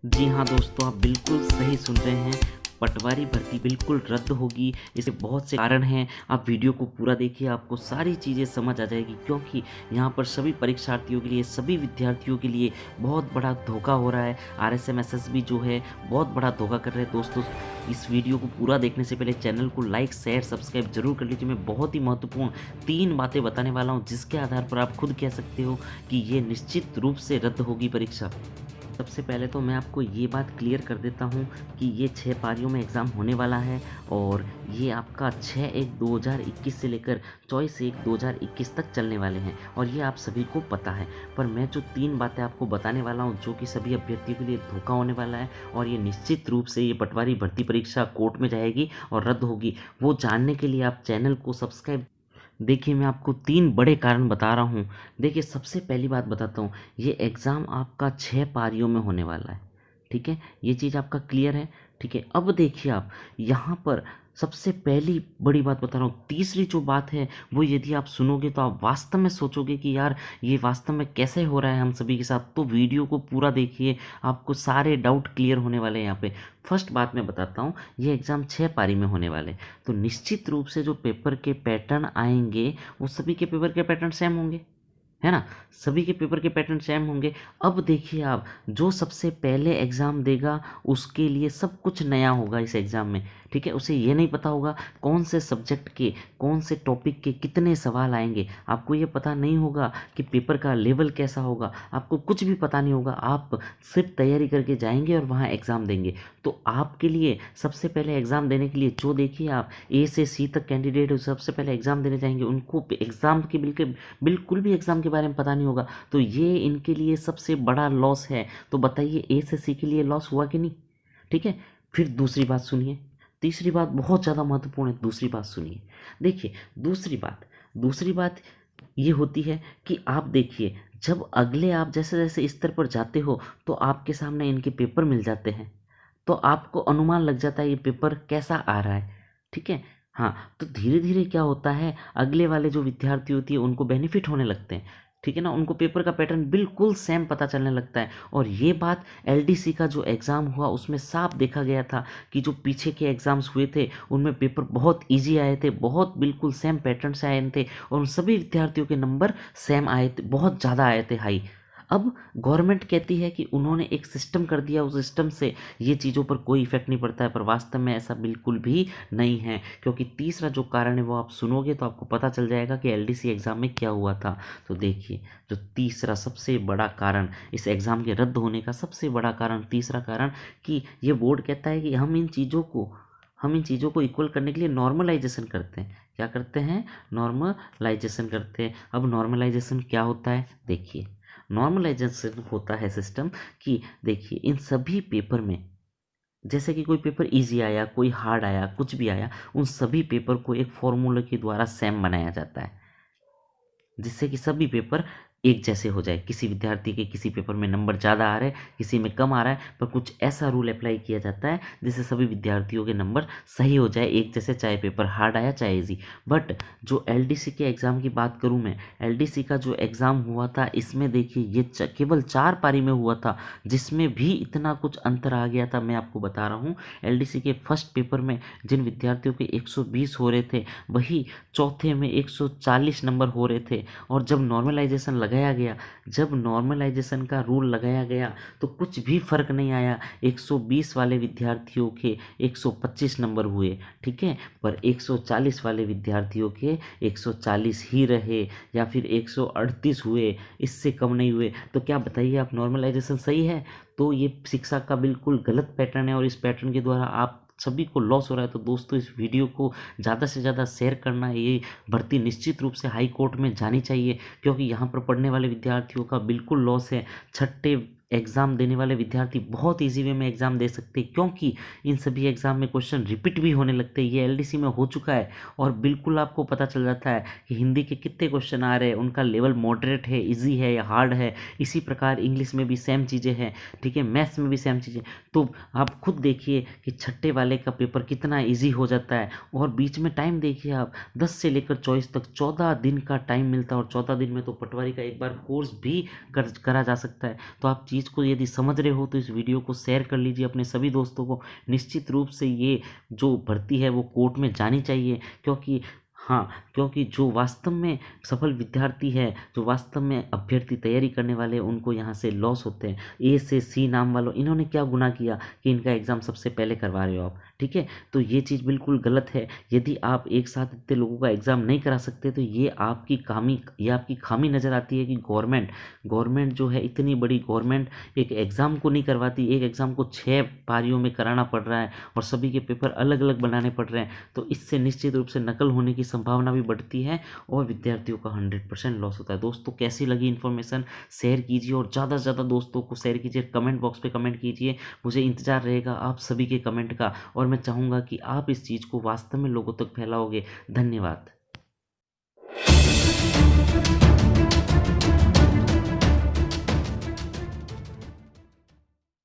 जी हाँ दोस्तों, आप बिल्कुल सही सुन रहे हैं। पटवारी भर्ती बिल्कुल रद्द होगी। इसके बहुत से कारण हैं। आप वीडियो को पूरा देखिए, आपको सारी चीज़ें समझ आ जाएगी, क्योंकि यहाँ पर सभी परीक्षार्थियों के लिए, सभी विद्यार्थियों के लिए बहुत बड़ा धोखा हो रहा है। आरएसएम एसएसबी जो है बहुत बड़ा धोखा कर रहे हैं। दोस्तों, इस वीडियो को पूरा देखने से पहले चैनल को लाइक शेयर सब्सक्राइब जरूर कर लीजिए। मैं बहुत ही महत्वपूर्ण 3 बातें बताने वाला हूँ, जिसके आधार पर आप खुद कह सकते हो कि ये निश्चित रूप से रद्द होगी परीक्षा। सबसे पहले तो मैं आपको ये बात क्लियर कर देता हूँ कि ये 6 पारियों में एग्ज़ाम होने वाला है, और ये आपका 6/1/2021 से लेकर 24/1/2021 तक चलने वाले हैं, और ये आप सभी को पता है। पर मैं जो 3 बातें आपको बताने वाला हूँ, जो कि सभी अभ्यर्थियों के लिए धोखा होने वाला है, और ये निश्चित रूप से ये पटवारी भर्ती परीक्षा कोर्ट में जाएगी और रद्द होगी, वो जानने के लिए आप चैनल को सब्सक्राइब। देखिए, मैं आपको 3 बड़े कारण बता रहा हूँ। देखिए, सबसे पहली बात बताता हूँ, ये एग्ज़ाम आपका 6 पारियों में होने वाला है, ठीक है? ये चीज़ आपका क्लियर है, ठीक है? अब देखिए आप, यहाँ पर सबसे पहली बड़ी बात बता रहा हूँ। तीसरी जो बात है, वो यदि आप सुनोगे तो आप वास्तव में सोचोगे कि यार, ये वास्तव में कैसे हो रहा है हम सभी के साथ। तो वीडियो को पूरा देखिए, आपको सारे डाउट क्लियर होने वाले हैं यहाँ पे। फर्स्ट बात मैं बताता हूँ, ये एग्ज़ाम 6 पारी में होने वाले, तो निश्चित रूप से जो पेपर के पैटर्न आएंगे, वो सभी के पेपर के पैटर्न सेम होंगे, है ना? सभी के पेपर के पैटर्न सेम होंगे। अब देखिए आप, जो सबसे पहले एग्ज़ाम देगा, उसके लिए सब कुछ नया होगा इस एग्ज़ाम में, ठीक है? उसे ये नहीं पता होगा कौन से सब्जेक्ट के, कौन से टॉपिक के कितने सवाल आएंगे। आपको ये पता नहीं होगा कि पेपर का लेवल कैसा होगा। आपको कुछ भी पता नहीं होगा। आप सिर्फ तैयारी करके जाएंगे और वहाँ एग्ज़ाम देंगे। तो आपके लिए सबसे पहले एग्ज़ाम देने के लिए, जो देखिए आप ए से सी तक कैंडिडेट सबसे पहले एग्ज़ाम देने जाएंगे, उनको एग्ज़ाम के बिल्कुल भी एग्ज़ाम के बारे में पता नहीं होगा, तो ये इनके लिए सबसे बड़ा लॉस है। तो बताइए, ए से सी के लिए लॉस हुआ कि नहीं? ठीक है। फिर दूसरी बात सुनिए, तीसरी बात बहुत ज़्यादा महत्वपूर्ण है, दूसरी बात सुनिए। देखिए, दूसरी बात ये होती है कि आप देखिए, जब अगले आप जैसे जैसे स्तर पर जाते हो, तो आपके सामने इनके पेपर मिल जाते हैं, तो आपको अनुमान लग जाता है ये पेपर कैसा आ रहा है, ठीक है? हाँ, तो धीरे धीरे क्या होता है, अगले वाले जो विद्यार्थी होती है उनको बेनिफिट होने लगते हैं, ठीक है ना? उनको पेपर का पैटर्न बिल्कुल सेम पता चलने लगता है। और ये बात एलडीसी का जो एग्ज़ाम हुआ, उसमें साफ देखा गया था कि जो पीछे के एग्ज़ाम्स हुए थे, उनमें पेपर बहुत ईजी आए थे, बहुत बिल्कुल सेम पैटर्न से आए थे, और उन सभी विद्यार्थियों के नंबर सेम आए थे, बहुत ज़्यादा आए थे, हाई। अब गवर्नमेंट कहती है कि उन्होंने एक सिस्टम कर दिया, उस सिस्टम से ये चीज़ों पर कोई इफेक्ट नहीं पड़ता है, पर वास्तव में ऐसा बिल्कुल भी नहीं है। क्योंकि तीसरा जो कारण है, वो आप सुनोगे तो आपको पता चल जाएगा कि एलडीसी एग्ज़ाम में क्या हुआ था। तो देखिए, जो तीसरा सबसे बड़ा कारण, इस एग्ज़ाम के रद्द होने का सबसे बड़ा कारण, तीसरा कारण, कि ये बोर्ड कहता है कि हम इन चीज़ों को इक्वल करने के लिए नॉर्मलाइजेशन करते हैं। क्या करते हैं? नॉर्मलाइजेशन करते हैं। अब नॉर्मलाइजेशन क्या होता है? देखिए, नॉर्मलाइजेशन होता है सिस्टम कि देखिए, इन सभी पेपर में, जैसे कि कोई पेपर इजी आया, कोई हार्ड आया, कुछ भी आया, उन सभी पेपर को एक फॉर्मूले के द्वारा सेम बनाया जाता है, जिससे कि सभी पेपर एक जैसे हो जाए। किसी विद्यार्थी के किसी पेपर में नंबर ज़्यादा आ रहे हैं, किसी में कम आ रहा है, पर कुछ ऐसा रूल अप्लाई किया जाता है जिससे सभी विद्यार्थियों के नंबर सही हो जाए, एक जैसे, चाहे पेपर हार्ड आया चाहे इजी। बट जो एलडीसी के एग्ज़ाम की बात करूं मैं, एलडीसी का जो एग्ज़ाम हुआ था, इसमें देखिए, ये केवल 4 पारी में हुआ था, जिसमें भी इतना कुछ अंतर आ गया था। मैं आपको बता रहा हूँ, एलडीसी के फर्स्ट पेपर में जिन विद्यार्थियों के 120 हो रहे थे, वही चौथे में 140 नंबर हो रहे थे। और जब नॉर्मलाइजेशन का रूल लगाया गया, तो कुछ भी फर्क नहीं आया। 120 वाले विद्यार्थियों के 125 नंबर हुए, ठीक है, पर 140 वाले विद्यार्थियों के 140 ही रहे, या फिर 138 हुए, इससे कम नहीं हुए। तो क्या बताइए आप, नॉर्मलाइजेशन सही है? तो ये शिक्षा का बिल्कुल गलत पैटर्न है, और इस पैटर्न के द्वारा आप सभी को लॉस हो रहा है। तो दोस्तों, इस वीडियो को ज़्यादा से ज़्यादा शेयर करना है। ये भर्ती निश्चित रूप से हाई कोर्ट में जानी चाहिए, क्योंकि यहाँ पर पढ़ने वाले विद्यार्थियों का बिल्कुल लॉस है। छठे एग्ज़ाम देने वाले विद्यार्थी बहुत इजी वे में एग्ज़ाम दे सकते हैं, क्योंकि इन सभी एग्ज़ाम में क्वेश्चन रिपीट भी होने लगते हैं। ये एलडीसी में हो चुका है, और बिल्कुल आपको पता चल जाता है कि हिंदी के कितने क्वेश्चन आ रहे हैं, उनका लेवल मॉडरेट है, इजी है या हार्ड है। इसी प्रकार इंग्लिश में भी सेम चीज़ें हैं, ठीक है, मैथ्स में भी सेम चीज़ें। तो आप खुद देखिए कि छठे वाले का पेपर कितना ईजी हो जाता है। और बीच में टाइम देखिए आप, 10 से लेकर 24 तक 14 दिन का टाइम मिलता है, और 14 दिन में तो पटवारी का एक बार कोर्स भी करा जा सकता है। तो आप चीज़ चीज़ को यदि समझ रहे हो तो इस वीडियो को शेयर कर लीजिए अपने सभी दोस्तों को। निश्चित रूप से ये जो भर्ती है वो कोर्ट में जानी चाहिए, क्योंकि हाँ, क्योंकि जो वास्तव में सफल विद्यार्थी है, जो वास्तव में अभ्यर्थी तैयारी करने वाले हैं, उनको यहाँ से लॉस होते हैं। ए से सी नाम वालों, इन्होंने क्या गुनाह किया कि इनका एग्ज़ाम सबसे पहले करवा रहे हो आप, ठीक है। तो ये चीज़ बिल्कुल गलत है। यदि आप एक साथ इतने लोगों का एग्ज़ाम नहीं करा सकते तो ये आपकी खामी नज़र आती है कि गवर्नमेंट जो है, इतनी बड़ी गवर्नमेंट एक एग्ज़ाम को नहीं करवाती। एक एग्ज़ाम को 6 पारियों में कराना पड़ रहा है और सभी के पेपर अलग अलग बनाने पड़ रहे हैं। तो इससे निश्चित रूप से नकल होने की संभावना भी बढ़ती है और विद्यार्थियों का 100% लॉस होता है। दोस्तों, कैसी लगी इन्फॉर्मेशन शेयर कीजिए और ज़्यादा से ज़्यादा दोस्तों को शेयर कीजिए। कमेंट बॉक्स पे कमेंट कीजिए, मुझे इंतज़ार रहेगा आप सभी के कमेंट का और मैं चाहूँगा कि आप इस चीज़ को वास्तव में लोगों तक फैलाओगे। धन्यवाद।